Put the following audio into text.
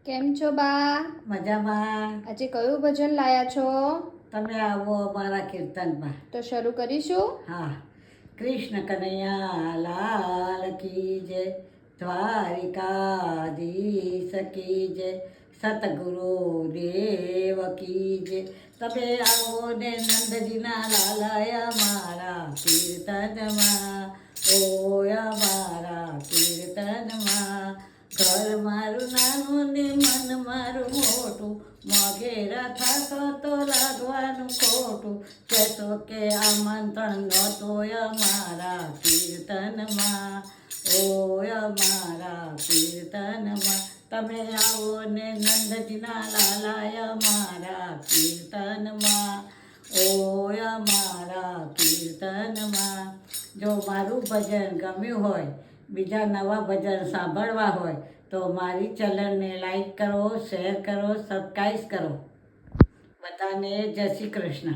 કેમ છો બા? મજામાં. આજે કયું ભજન લાયા છો? તમે આવો અમારા કીર્તનમાં. તો શરૂ કરીશું. હા. કૃષ્ણ કનૈયા લાલ કી જય, દ્વારિકાધીશ કી જય, સતગુરુ દેવ કી જય. તમે આવો ને નંદજીના લાલય મારા કીર્તનમાં, ઓય મારા કીર્તનમાં. ઘર મારું નાનું ને મન મારું મોટું, મોઘેરા થાશો તો લાગવાનું ખોટું. કહેશો કે આમંત્રણ નહોતોય મારા કીર્તનમાં, ઓય મારા કીર્તનમાં. તમે આવો ને નંદજીના લાલાય મારા કીર્તનમાં, ઓય મારા કીર્તનમાં. જો મારું ભજન ગમ્યું હોય, બીજા નવા ભજન સાંભળવા હોય તો મારી ચેનલને લાઈક કરો, શેર કરો, સબસ્ક્રાઈબ કરો. બધાને જય શ્રી કૃષ્ણ.